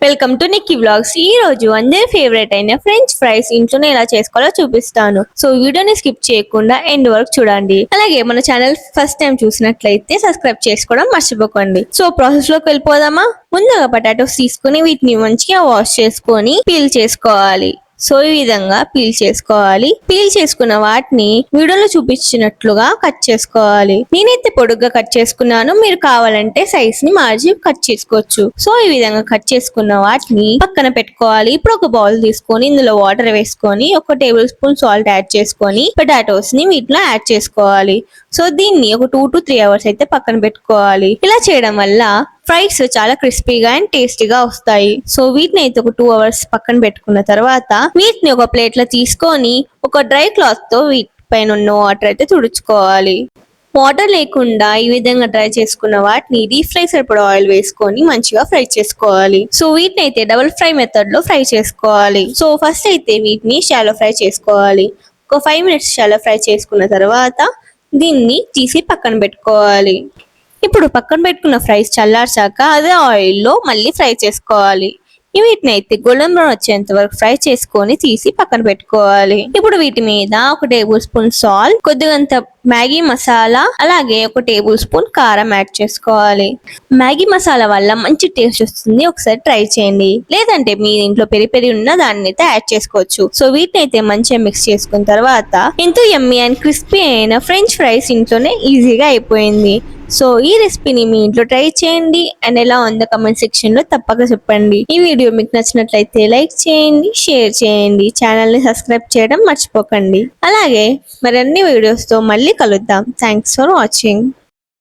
Welcome to Nikki vlogs. ఈ రోజు అందరి ఫేవరెట్ అయిన ఫ్రెంచ్ ఫ్రైస్ ఇంట్లోనే ఎలా చేసుకోవాలో చూపిస్తాను. సో వీడియోని స్కిప్ చేయకుండా ఎండ్ వరకు చూడండి. అలాగే మన ఛానల్ ఫస్ట్ టైం చూసినట్లయితే సబ్స్క్రైబ్ చేసుకోవడం మర్చిపోకండి. సో ప్రాసెస్ లోకి వెళ్ళిపోదామా? ముందుగా పొటాటోస్ తీసుకుని వీటిని మంచిగా వాష్ చేసుకొని పీల్ చేసుకోవాలి. సో ఈ విధంగా పీల్ చేసుకోవాలి. పీల్ చేసుకున్న వాటిని వీడియోలో చూపించినట్లుగా కట్ చేసుకోవాలి. నేనైతే పొడుగ్గా కట్ చేసుకున్నాను, మీరు కావాలంటే సైజ్ ని మార్చి కట్ చేసుకోవచ్చు. సో ఈ విధంగా కట్ చేసుకున్న వాటిని పక్కన పెట్టుకోవాలి. ఇప్పుడు ఒక బౌల్ తీసుకొని ఇందులో వాటర్ వేసుకొని 1 టేబుల్ స్పూన్ సాల్ట్ యాడ్ చేసుకొని పొటాటోస్ ని వీటిలో యాడ్ చేసుకోవాలి. సో దీన్ని ఒక 2 to 3 అవర్స్ అయితే పక్కన పెట్టుకోవాలి. ఇలా చేయడం వల్ల ఫ్రైస్ చాలా క్రిస్పీగా అండ్ టేస్టీగా వస్తాయి. సో వీటిని అయితే ఒక 2 అవర్స్ పక్కన పెట్టుకున్న తర్వాత వీటిని ఒక ప్లేట్ లో తీసుకొని ఒక డ్రై క్లాత్ తో వీటి పైన ఉన్న వాటర్ అయితే తుడుచుకోవాలి. వాటర్ లేకుండా ఈ విధంగా డ్రై చేసుకున్న వాటిని డీప్ ఫ్రై సరిపడా ఆయిల్ వేసుకొని మంచిగా ఫ్రై చేసుకోవాలి. సో వీటిని అయితే డబుల్ ఫ్రై మెథడ్ లో ఫ్రై చేసుకోవాలి. సో ఫస్ట్ అయితే వీటిని షాలో ఫ్రై చేసుకోవాలి. ఒక 5 minutes షాలో ఫ్రై చేసుకున్న తర్వాత దీన్ని తీసి పక్కన పెట్టుకోవాలి. ఇప్పుడు పక్కన పెట్టుకున్న ఫ్రైస్ చల్లార్చాక అదే ఆయిల్లో మళ్ళీ ఫ్రై చేసుకోవాలి. వీటిని అయితే గోల్డెన్ బ్రౌన్ వచ్చేంత వరకు ఫ్రై చేసుకొని తీసి పక్కన పెట్టుకోవాలి. ఇప్పుడు వీటి మీద 1 టేబుల్ స్పూన్ సాల్ట్, కొద్దిగంత మ్యాగీ మసాలా, అలాగే 1 టేబుల్ స్పూన్ కారం యాడ్ చేసుకోవాలి. మ్యాగీ మసాలా వల్ల మంచి టేస్ట్ వస్తుంది, ఒకసారి ట్రై చేయండి. లేదంటే మీ ఇంట్లో పెరి పెరి ఉన్న దాన్ని అయితే యాడ్ చేసుకోవచ్చు. సో వీటిని అయితే మంచిగా మిక్స్ చేసుకున్న తర్వాత ఎంతో యమ్మీ అండ్ క్రిస్పీ అయిన ఫ్రెంచ్ ఫ్రైస్ ఇంట్లోనే ఈజీగా అయిపోయింది. సో ఈ రెసిపీని మీ ఇంట్లో ట్రై చేయండి అండ్ ఎలా ఉందో కమెంట్ సెక్షన్ లో తప్పక చెప్పండి. ఈ వీడియో మీకు నచ్చినట్లయితే లైక్ చేయండి, షేర్ చేయండి, ఛానల్ ని సబ్స్క్రైబ్ చేయడం మర్చిపోకండి. అలాగే మరిన్ని వీడియోస్ తో మళ్ళీ కలుద్దాం. Thanks for watching.